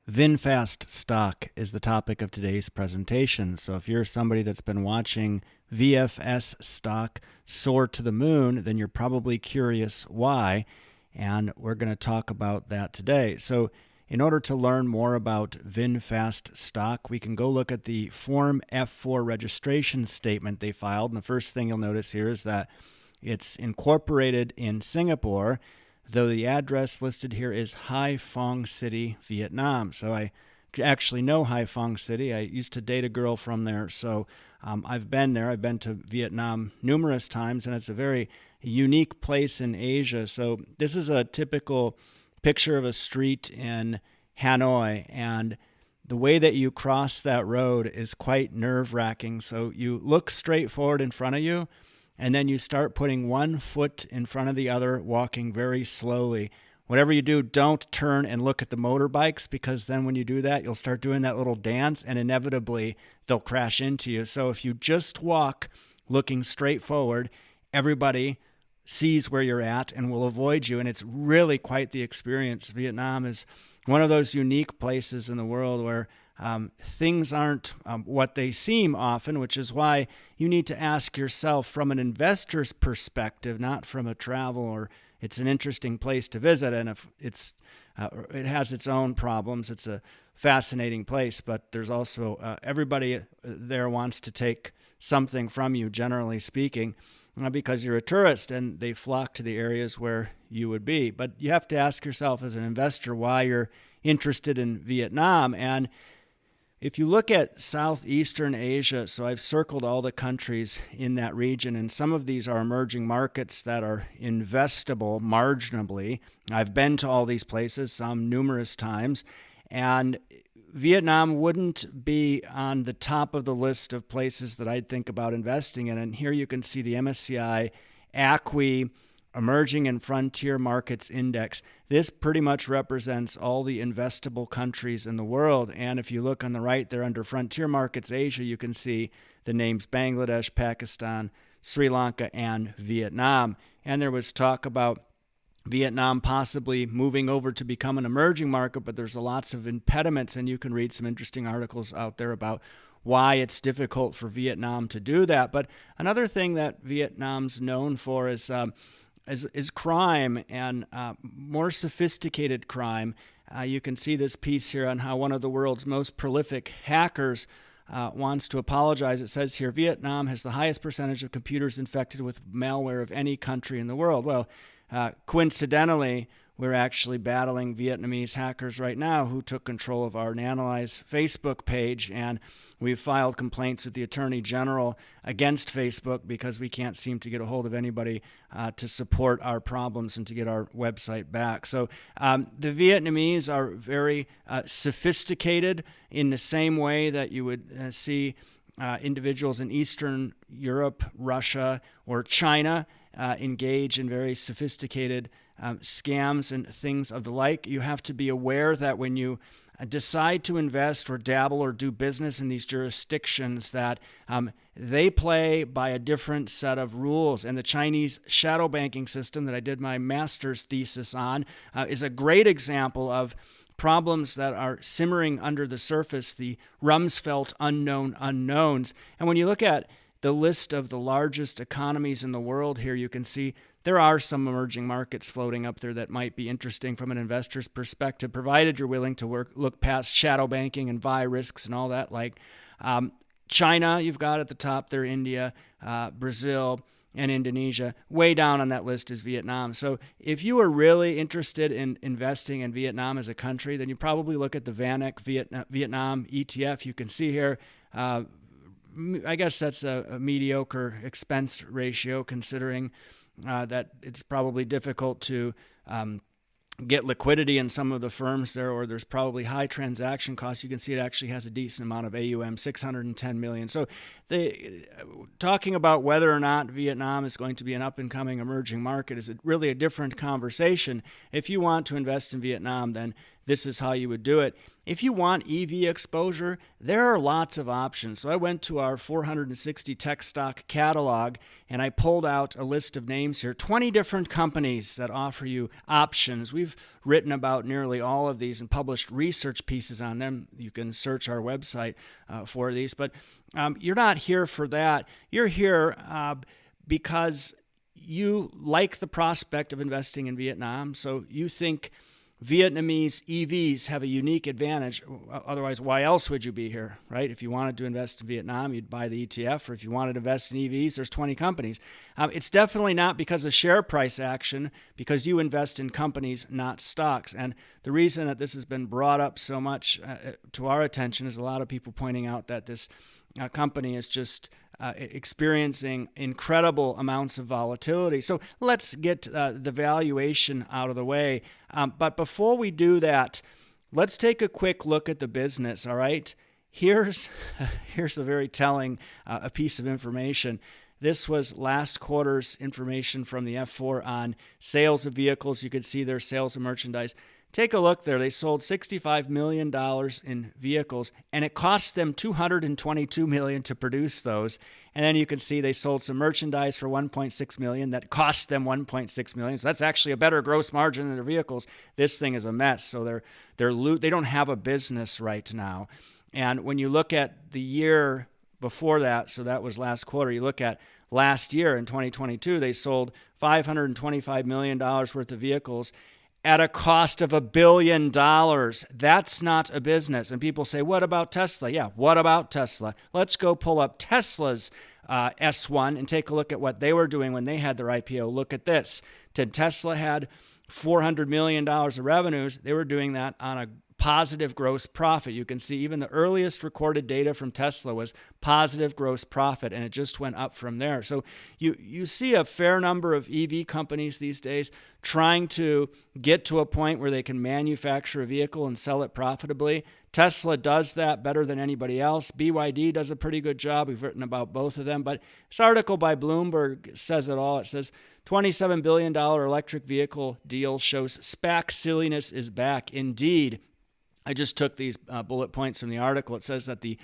VinFast stock is the topic of today's presentation. So if you're somebody that's been watching VFS stock soar to the moon, then you're probably curious why, and we're going to talk about that today. So in order to learn more about VinFast stock, we can go look at the Form F4 registration statement they filed. And the first thing you'll notice here is that it's incorporated in Singapore, though the address listed here is Hai Phong City, Vietnam. So I actually know Hai Phong City. I used to date a girl from there, so I've been there. I've been to Vietnam numerous times, and it's a very unique place in Asia. So this is a typical picture of a street in Hanoi, and the way that you cross that road is quite nerve-wracking. So you look straight forward in front of you, and then you start putting one foot in front of the other, walking very slowly. Whatever you do, don't turn and look at the motorbikes, because then when you do that, you'll start doing that little dance, and inevitably they'll crash into you. So if you just walk looking straight forward, everybody sees where you're at and will avoid you, and it's really quite the experience. Vietnam is one of those unique places in the world where things aren't what they seem often, which is why you need to ask yourself from an investor's perspective, not from a travel, or it's an interesting place to visit, and if it has its own problems. It's a fascinating place, but there's also everybody there wants to take something from you, generally speaking, because you're a tourist and they flock to the areas where you would be. But you have to ask yourself as an investor why you're interested in Vietnam. And if you look at Southeastern Asia, so I've circled all the countries in that region, and some of these are emerging markets that are investable marginally. I've been to all these places, some numerous times, and Vietnam wouldn't be on the top of the list of places that I'd think about investing in. And here you can see the MSCI ACWI Emerging and Frontier Markets Index. This pretty much represents all the investable countries in the world. And if you look on the right there under Frontier Markets Asia, you can see the names Bangladesh, Pakistan, Sri Lanka, and Vietnam. And there was talk about Vietnam possibly moving over to become an emerging market, but there's lots of impediments, and you can read some interesting articles out there about why it's difficult for Vietnam to do that. But another thing that Vietnam's known for is crime, and more sophisticated crime. You can see this piece here on how one of the world's most prolific hackers wants to apologize. It says here, Vietnam has the highest percentage of computers infected with malware of any country in the world. Well, coincidentally, we're actually battling Vietnamese hackers right now who took control of our Nanalyze Facebook page, and we've filed complaints with the Attorney General against Facebook because we can't seem to get a hold of anybody to support our problems and to get our website back. So the Vietnamese are very sophisticated in the same way that you would see individuals in Eastern Europe, Russia, or China engage in very sophisticated scams and things of the like. You have to be aware that when you decide to invest or dabble or do business in these jurisdictions, that they play by a different set of rules. And the Chinese shadow banking system that I did my master's thesis on is a great example of problems that are simmering under the surface, the Rumsfeld unknown unknowns. And when you look at the list of the largest economies in the world here, you can see there are some emerging markets floating up there that might be interesting from an investor's perspective, provided you're willing to look past shadow banking and VI risks and all that. Like China, you've got at the top there, India, Brazil, and Indonesia. Way down on that list is Vietnam. So if you are really interested in investing in Vietnam as a country, then you probably look at the VanEck Vietnam ETF. You can see here, I guess that's a mediocre expense ratio, considering that it's probably difficult to get liquidity in some of the firms there, or there's probably high transaction costs. You can see it actually has a decent amount of AUM, 610 million. So talking about whether or not Vietnam is going to be an up-and-coming emerging market is really a different conversation. If you want to invest in Vietnam, then this is how you would do it. If you want EV exposure, there are lots of options. So I went to our 460 tech stock catalog and I pulled out a list of names here, 20 different companies that offer you options. We've written about nearly all of these and published research pieces on them. You can search our website for these, but you're not here for that. You're here because you like the prospect of investing in Vietnam. So you think Vietnamese EVs have a unique advantage. Otherwise, why else would you be here, right? If you wanted to invest in Vietnam, you'd buy the ETF, or if you wanted to invest in EVs, there's 20 companies. It's definitely not because of share price action, because you invest in companies, not stocks. And the reason that this has been brought up so much to our attention is a lot of people pointing out that this company is just experiencing incredible amounts of volatility. So let's get the valuation out of the way. But before we do that, let's take a quick look at the business, all right? Here's a very telling a piece of information. This was last quarter's information from the F4 on sales of vehicles. You could see their sales of merchandise. Take a look there. They sold $65 million in vehicles, and it cost them $222 million to produce those. And then you can see they sold some merchandise for $1.6 million that cost them $1.6 million. So that's actually a better gross margin than their vehicles. This thing is a mess. So they don't have a business right now. And when you look at the year before that, so that was last quarter, you look at last year in 2022, they sold $525 million worth of vehicles at a cost of $1 billion. That's not a business. And people say, what about Tesla? Yeah, what about Tesla? Let's go pull up Tesla's S1 and take a look at what they were doing when they had their IPO. Look at this. Tesla had $400 million of revenues. They were doing that on a positive gross profit. You can see even the earliest recorded data from Tesla was positive gross profit, and it just went up from there. So you see a fair number of EV companies these days trying to get to a point where they can manufacture a vehicle and sell it profitably. Tesla does that better than anybody else. BYD does a pretty good job. We've written about both of them. But this article by Bloomberg says it all. It says, $27 billion electric vehicle deal shows SPAC silliness is back. Indeed, I just took these bullet points from the article. It says that the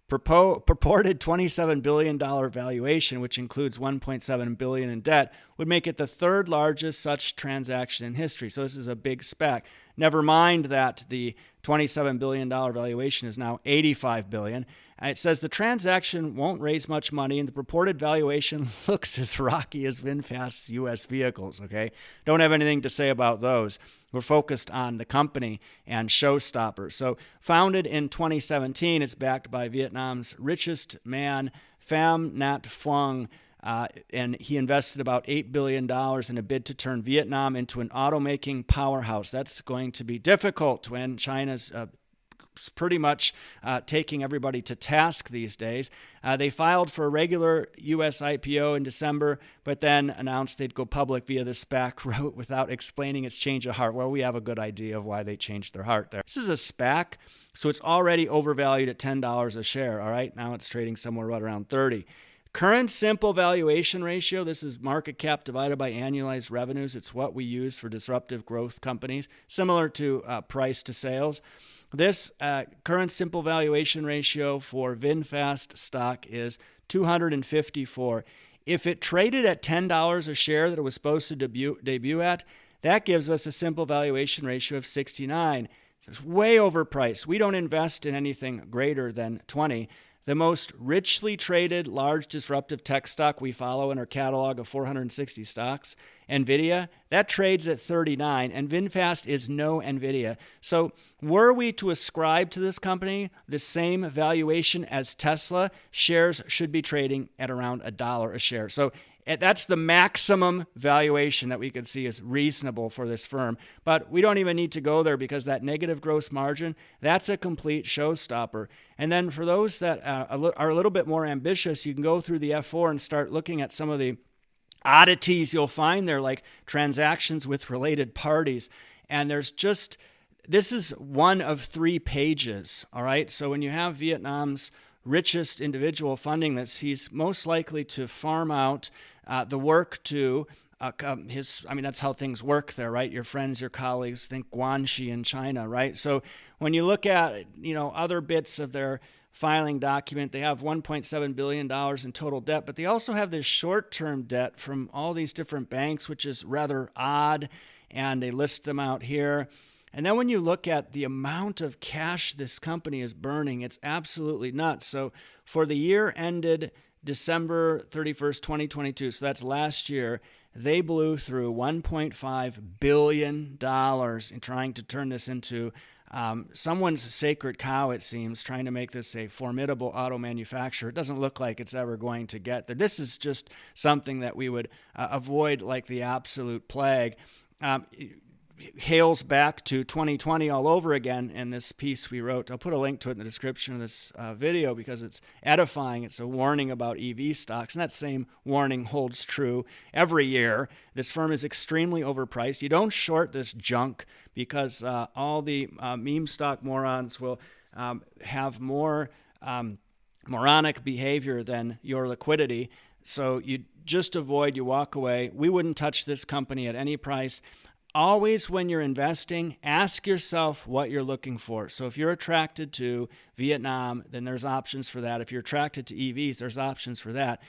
purported $27 billion valuation, which includes $1.7 billion in debt, would make it the third largest such transaction in history. So this is a big SPAC. Never mind that the $27 billion valuation is now $85 billion. It says the transaction won't raise much money, and the purported valuation looks as rocky as VinFast's U.S. vehicles, okay? Don't have anything to say about those. We're focused on the company and showstoppers. So founded in 2017, it's backed by Vietnam's richest man, Pham Nhat Phung, and he invested about $8 billion in a bid to turn Vietnam into an automaking powerhouse. That's going to be difficult when China's pretty much taking everybody to task these days. They filed for a regular U.S. IPO in December, but then announced they'd go public via the SPAC route without explaining its change of heart. Well, we have a good idea of why they changed their heart there. This is a SPAC, so it's already overvalued at $10 a share, all right? Now it's trading somewhere right around 30. Current simple valuation ratio, this is market cap divided by annualized revenues. It's what we use for disruptive growth companies, similar to price to sales. This current simple valuation ratio for VinFast stock is 254. If it traded at $10 a share that it was supposed to debut at, that gives us a simple valuation ratio of 69. So it's way overpriced. We don't invest in anything greater than 20. The most richly traded large disruptive tech stock we follow in our catalog of 460 stocks, NVIDIA, that trades at 39, and VinFast is no NVIDIA. So were we to ascribe to this company the same valuation as Tesla, shares should be trading at around $1 a share. So that's the maximum valuation that we could see is reasonable for this firm. But we don't even need to go there because that negative gross margin, that's a complete showstopper. And then for those that are a little bit more ambitious, you can go through the F4 and start looking at some of the oddities you'll find there, like transactions with related parties. And this is one of 3 pages, all right? So when you have Vietnam's richest individual funding this, he's most likely to farm out the work to that's how things work there, right? Your friends, your colleagues, think Guanxi in China, right? So when you look at, other bits of their filing document, they have $1.7 billion in total debt, but they also have this short-term debt from all these different banks, which is rather odd, and they list them out here. And then when you look at the amount of cash this company is burning, it's absolutely nuts. So for the year ended December 31st, 2022, so that's last year, they blew through $1.5 billion in trying to turn this into someone's sacred cow, it seems, trying to make this a formidable auto manufacturer. It doesn't look like it's ever going to get there. This is just something that we would avoid like the absolute plague. Hails back to 2020 all over again in this piece we wrote. I'll put a link to it in the description of this video because it's edifying. It's a warning about EV stocks, and that same warning holds true every year. This firm is extremely overpriced. You don't short this junk because all the meme stock morons will have more moronic behavior than your liquidity. So you just avoid, you walk away. We wouldn't touch this company at any price. Always when you're investing, ask yourself what you're looking for. So if you're attracted to Vietnam, then there's options for that. If you're attracted to EVs, there's options for that.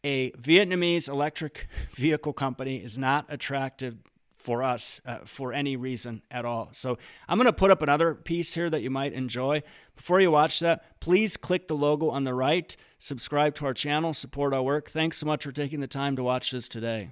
A Vietnamese electric vehicle company is not attractive for us for any reason at all. So I'm going to put up another piece here that you might enjoy. Before you watch that, please click the logo on the right, subscribe to our channel, support our work. Thanks so much for taking the time to watch this today.